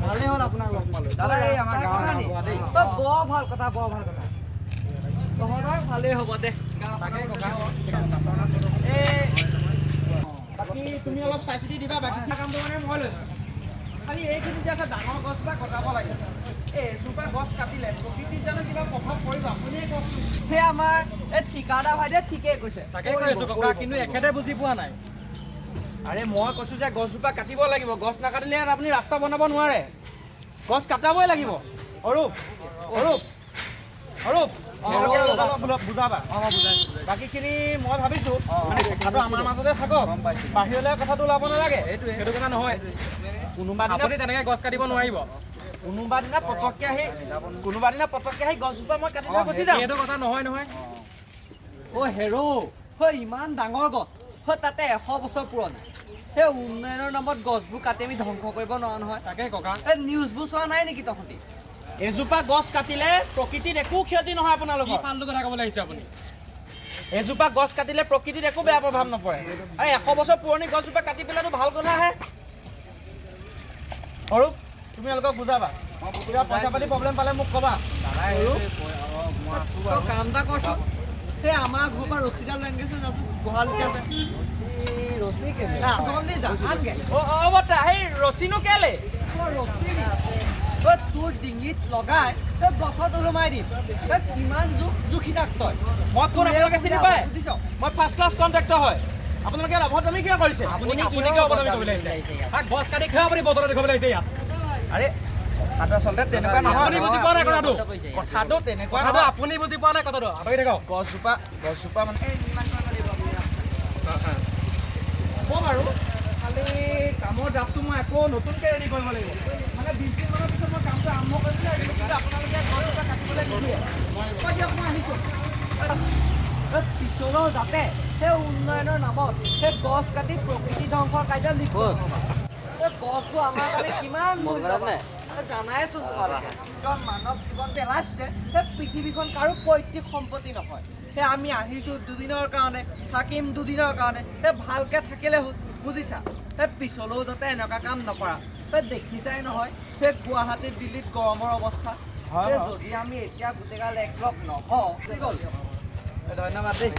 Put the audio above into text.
ভালেই হ'ল আপোনাক লগ পালোঁ দাদা। এই আমাৰ গাঁৱৰ বৰ ভাল কথা বৰ ভাল কথা তহঁতৰ ভালেই হ'ব দে বাকী তুমি অলপ চাই চিতি দিবা। বাকী কামটো মানে মই লৈছোঁ। খালি এইখিনি যে আছে ডাঙৰ গছ এটা কটাব লাগে। এজোপা গছ কাটিলে প্ৰকৃতিত জানো কিবা প্ৰভাৱ পৰিব আপুনিয়ে কওকচোন। সেই আমাৰ এই ঠিকাদাৰ ভাইটিয়ে ঠিকেই কৈছে তাকে কৈছোঁ ককা, কিন্তু এখেতে বুজি পোৱা নাই। আৰে মই কৈছোঁ যে গছজোপা কাটিব লাগিব। গছ নাকাটিলে আপুনি ৰাস্তা বনাব নোৱাৰে। গছ কাটাবই লাগিব। অৰূপ অৰূপ অৰূপ বুজাবা। বাকীখিনি মই ভাবিছোঁ মানে কথাটো আমাৰ মাজতে থাকক, বাহিৰলৈ কথাটো ওলাব নালাগে। সেইটো কথা নহয়। কোনোবা দিনা তেনেকৈ গছ কাটিব নোৱাৰিব। কোনোবা দিনা পটককৈ আহি গছজোপা মই কাটি থৈ গুচি যাম। সেইটো কথা নহয় নহয়। হেৰ' ইমান ডাঙৰ গছ তাতে 100 বছৰ পুৰণি। সেই উন্নয়নৰ নামত গছবোৰ কাটি আমি ধ্বংস কৰিব নোৱাৰো নহয়। তাকে ককা, এই নিউজবোৰ চোৱা নাই নেকি তহঁতি? এজোপা গছ কাটিলে প্ৰকৃতিত একো ক্ষতি নহয়। আপোনালোকৰ ফাল্টু কথা ক'বলৈ আহিছে আপুনি। এজোপা গছ কাটিলে প্ৰকৃতিত একো বেয়া প্ৰভাৱ নপৰে। আৰু 100 বছৰ পুৰণি গছজোপা কাটি পেলাইতো ভাল কথাহে। অৰূপ তুমি এওঁলোকক বুজাবা। কিবা পইচা পাতি প্ৰব্লেম পালে মোক ক'বা। তই কাম এটা কৰচোন, সেই আমাৰ ঘৰৰ পৰা ৰছীডাল লৈ আনিছোঁ যাচোন, গোহালিতে আছে। জলদি যা আনগে। বৰ্তা সেই ৰছীনো কেলে? তোৰ ডিঙিত লগাই তই গছত ওলমাই দিম। কিমান জুখি থাক তই। মই কোন আপোনালোকে চিনি পায়? বুজিছ? মই ফাৰ্ষ্ট ক্লাছ কণ্ট্ৰেক্টৰ হয়। আপোনালোকে অভদ্ৰামি কিয় কৰিছে? গছ কাটি খাই আপুনি বতৰা দেখুৱাবলৈ আহিছে ইয়াত। আৰে কথাটো আচলতে তেনেকুৱা নহয়। আপুনি বুজি পোৱা নাই কথাটো। কথাটো তেনেকুৱা নহয়। আপুনি বুজি পোৱা নাই কথাটো। আঁতৰি থাকক। গছজোপা মানে হ'ব বাৰু। খালি কামৰ ড্ৰাফটো মই আকৌ নতুনকৈ ৰেডি কৰিব লাগিব। মানে 20 দিনমানৰ পিছত মই কামটো আৰম্ভ কৰিম বুলি ভাবিছিলোঁ, কিন্তু আপোনালোকে গছজোপা কাটিবলৈ নিদিয়ে। দিয়ক মই আহিছোঁ। পিছলৈও যাতে সেই উন্নয়নৰ নামত সেই গছ কাটি প্ৰকৃতি ধ্বংসৰ কাৰ্য লিখো। সেই গছবোৰ আমাৰ কাৰণে কিমান মূল্যৱান জানাইচোন তোমালোকে। মানৱ জীৱন পেলাইছে সেই পৃথিৱীখন কাৰো পৈতৃক সম্পত্তি নহয়। সেই আমি আহিছোঁ দুদিনৰ কাৰণে, থাকিম দুদিনৰ কাৰণে। সেই ভালকৈ থাকিলে হ'ল, বুজিছা? সেই পিছলৈও যাতে এনেকুৱা কাম নকৰা। সেই দেখিছাই নহয় সেই গুৱাহাটীত দিল্লীত গৰমৰ অৱস্থা। যদি আমি এতিয়া গোটেইগাল একলগ নহওঁ গ'ল। ধন্যবাদ দেই।